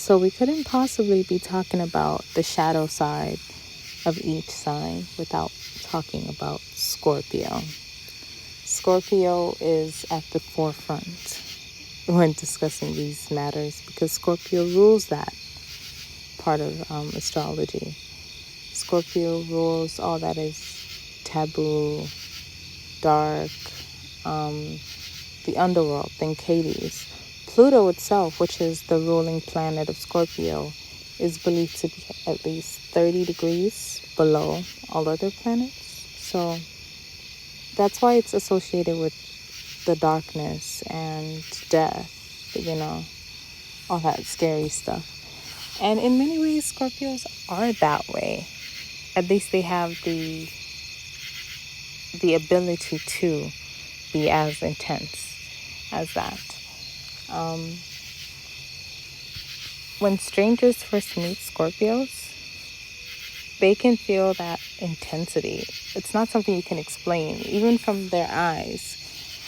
So we couldn't possibly be talking about the shadow side of each sign without talking about Scorpio. Scorpio is at the forefront when discussing these matters because Scorpio rules that part of astrology. Scorpio rules all that is taboo, dark, the underworld, think Hades. Pluto itself, which is the ruling planet of Scorpio, is believed to be at least 30 degrees below all other planets. So that's why it's associated with the darkness and death, all that scary stuff. And in many ways, Scorpios are that way. At least they have the ability to be as intense as that. When strangers first meet Scorpios, they can feel that intensity. It's not something you can explain, even from their eyes.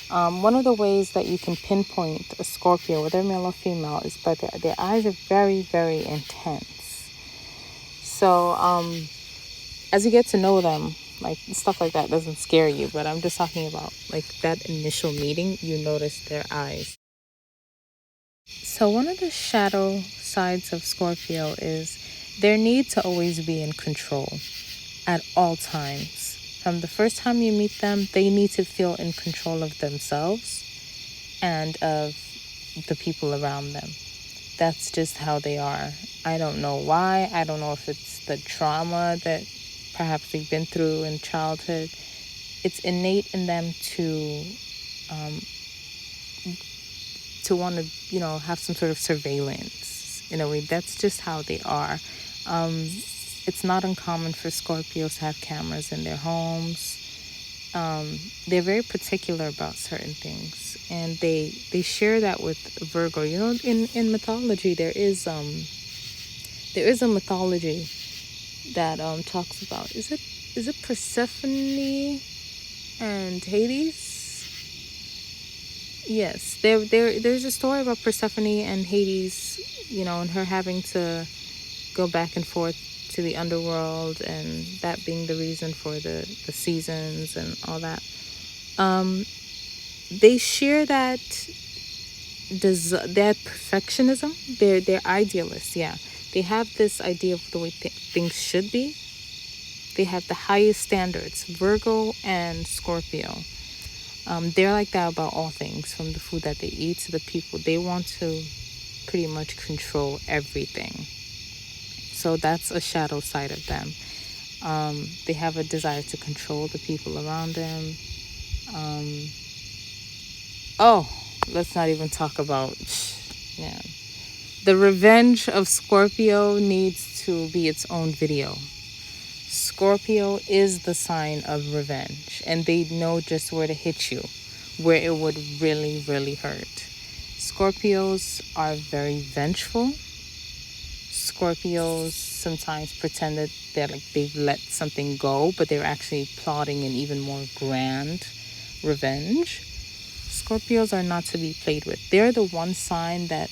One of the ways that you can pinpoint a Scorpio, whether male or female, is by their eyes are very, very intense. So as you get to know them, like stuff like that doesn't scare you, but I'm just talking about like that initial meeting, you notice their eyes. So one of the shadow sides of Scorpio is their need to always be in control at all times. From the first time you meet them, they need to feel in control of themselves and of the people around them. That's just how they are. I don't know why. I don't know if it's the trauma that perhaps they've been through in childhood. It's innate in them to want to, have some sort of surveillance. In a way, that's just how they are. It's not uncommon for Scorpios to have cameras in their homes. They're very particular about certain things, and they share that with Virgo. In mythology, there is a mythology that talks about is it Persephone and Hades? Yes, there's a story about Persephone and Hades, and her having to go back and forth to the underworld, and that being the reason for the seasons and all that. They share that perfectionism. They're idealists. Yeah, they have this idea of the way things should be. They have the highest standards. Virgo and Scorpio. They're like that about all things, from the food that they eat to the people. They want to pretty much control everything. So that's a shadow side of them. They have a desire to control the people around them. Let's not even talk about, the revenge of Scorpio needs to be its own video. Scorpio is the sign of revenge, and they know just where to hit you, where it would really, really hurt. Scorpios are very vengeful. Scorpios sometimes pretend that they've let something go, but they're actually plotting an even more grand revenge. Scorpios are not to be played with. They're the one sign that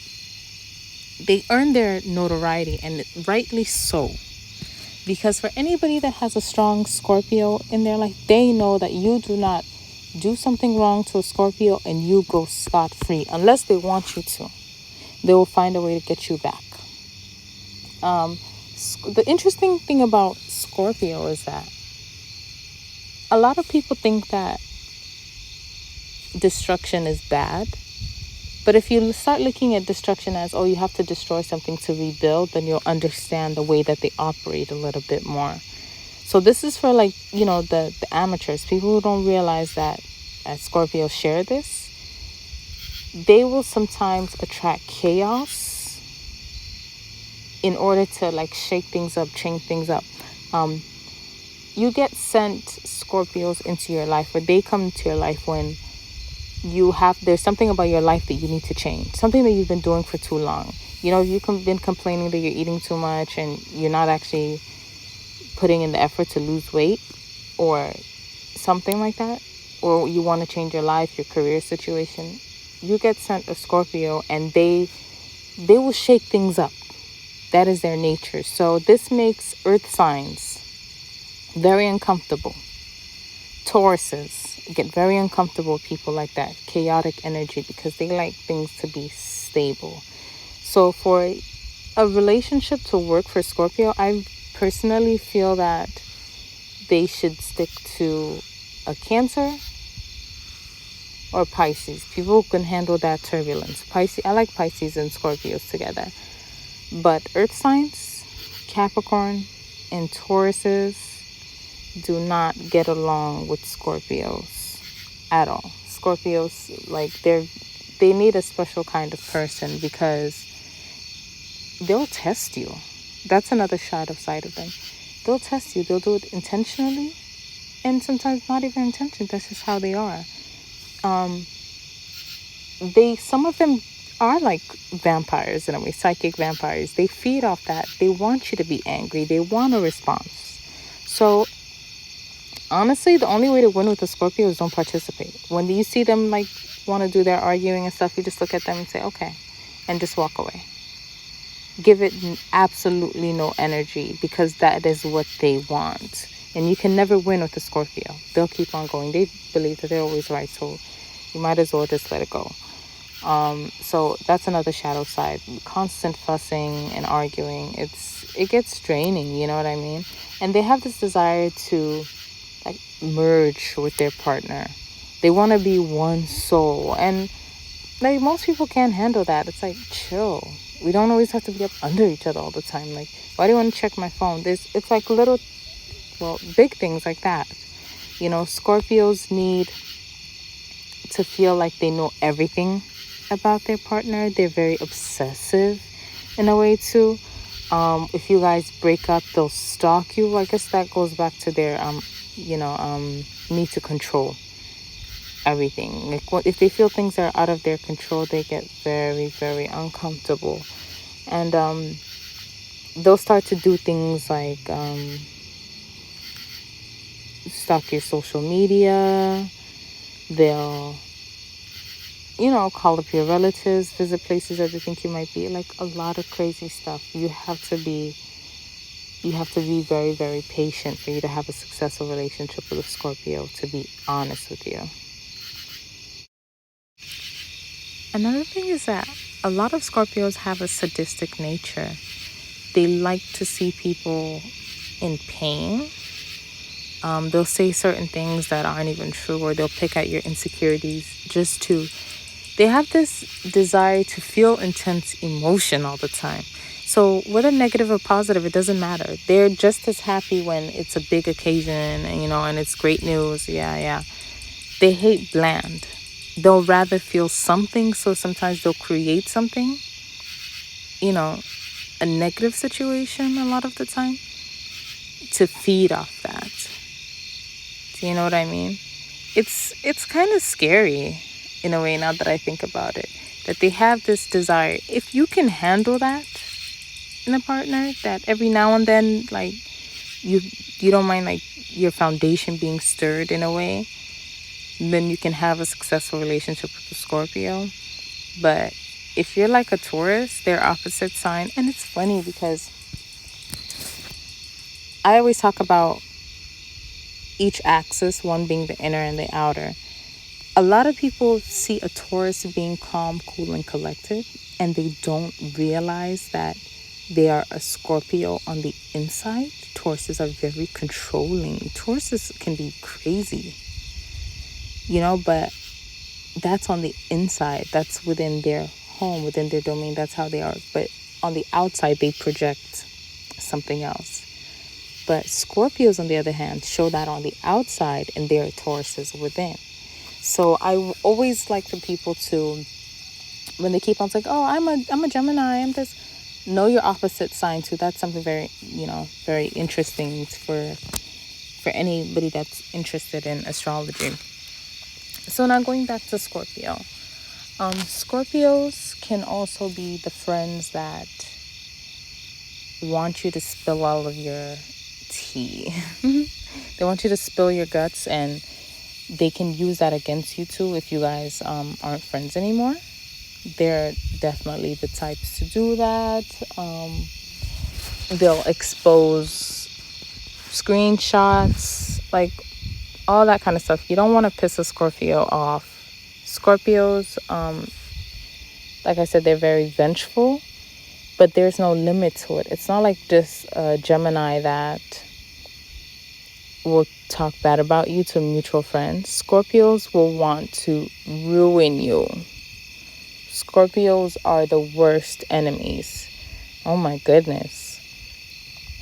they earn their notoriety, and rightly so. Because for anybody that has a strong Scorpio in their life, they know that you do not do something wrong to a Scorpio and you go scot-free. Unless they want you to, they will find a way to get you back. The interesting thing about Scorpio is that a lot of people think that destruction is bad. But if you start looking at destruction as, you have to destroy something to rebuild, then you'll understand the way that they operate a little bit more. So this is for the amateurs, people who don't realize that Scorpios share this. They will sometimes attract chaos in order to shake things up, change things up. You get sent Scorpios into your life, or they come into your life when there's something about your life that you need to change, something that you've been doing for too long. You've been complaining that you're eating too much and you're not actually putting in the effort to lose weight or something like that, or you want to change your life, your career situation. You get sent a Scorpio and they will shake things up. That is their nature. So this makes earth signs very uncomfortable. Tauruses get very uncomfortable with people like that, chaotic energy, because they like things to be stable. So for a relationship to work for Scorpio, I personally feel that they should stick to a Cancer or Pisces. People who can handle that turbulence. Pisces, I like Pisces and Scorpios together. But earth signs, Capricorn and Tauruses, do not get along with Scorpios at all. Scorpios, like, they need a special kind of person, because they'll test you. That's another shadow side of them. They'll test you. They'll do it intentionally, and sometimes not even intention. That's just how they are. Some of them are like vampires in a way, psychic vampires. They feed off that. They want you to be angry. They want a response. So honestly, the only way to win with a Scorpio is don't participate. When you see them like want to do their arguing and stuff, you just look at them and say, okay, and just walk away. Give it absolutely no energy, because that is what they want. And you can never win with a Scorpio. They'll keep on going. They believe that they're always right, so you might as well just let it go. So that's another shadow side. Constant fussing and arguing. It gets draining, you know what I mean? And they have this desire to like merge with their partner. They want to be one soul, and like most people can't handle that. It's like, chill. We don't always have to be up under each other all the time. Like, why do you want to check my phone? It's like little, big things like that. You know, Scorpios need to feel like they know everything about their partner. They're very obsessive in a way too. If you guys break up, they'll stalk you. I guess that goes back to their need to control everything. Like, if they feel things are out of their control, they get very, very uncomfortable, and they'll start to do things like stalk your social media. They'll call up your relatives, visit places that they think you might be. Like, a lot of crazy stuff. You have to be very, very patient for you to have a successful relationship with a Scorpio, to be honest with you. Another thing is that a lot of Scorpios have a sadistic nature. They like to see people in pain. They'll say certain things that aren't even true, or they'll pick at your insecurities they have this desire to feel intense emotion all the time. So whether negative or positive, it doesn't matter. They're just as happy when it's a big occasion and it's great news. Yeah. They hate bland. They'll rather feel something, so sometimes they'll create something, a negative situation a lot of the time, to feed off that. Do you know what I mean? It's kind of scary in a way, now that I think about it, that they have this desire. If you can handle that in a partner, that every now and then, like, you don't mind like your foundation being stirred in a way, then you can have a successful relationship with the Scorpio. But if you're like a Taurus, they're opposite sign. And it's funny because I always talk about each axis, one being the inner and the outer. A lot of people see a Taurus being calm, cool, and collected, and they don't realize that they are a Scorpio on the inside. Tauruses are very controlling. Tauruses can be crazy, but that's on the inside. That's within their home, within their domain. That's how they are. But on the outside, they project something else. But Scorpios, on the other hand, show that on the outside, and they are Tauruses within. So I always like for people to, when they keep on saying, oh, I'm a Gemini, I'm this, know your opposite sign too. That's something very, very interesting for anybody that's interested in astrology. So now going back to Scorpio. Scorpios can also be the friends that want you to spill all of your tea. They want you to spill your guts, and they can use that against you too if you guys aren't friends anymore. They're definitely the types to do that. They'll expose screenshots, like all that kind of stuff. You don't want to piss a Scorpio off. Scorpios, like I said, they're very vengeful, but there's no limit to it. It's not like just a Gemini that will talk bad about you to mutual friends. Scorpios will want to ruin you. Scorpios are the worst enemies. Oh my goodness.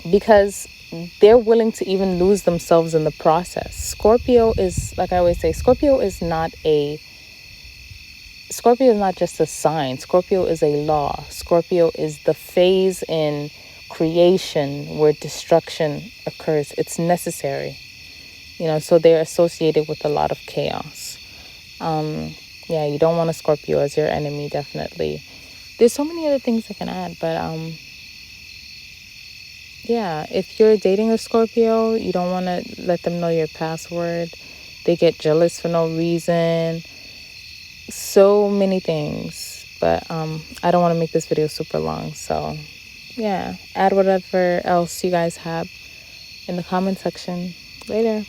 Because they're willing to even lose themselves in the process. Scorpio is, like I always say, Scorpio is not just a sign. Scorpio is a law. Scorpio is the phase in creation where destruction occurs. It's necessary. So they're associated with a lot of chaos. Yeah, you don't want a Scorpio as your enemy, definitely. There's so many other things I can add, but yeah, if you're dating a Scorpio, you don't want to let them know your password. They get jealous for no reason. So many things, but I don't want to make this video super long, so yeah, add whatever else you guys have in the comment section. Later.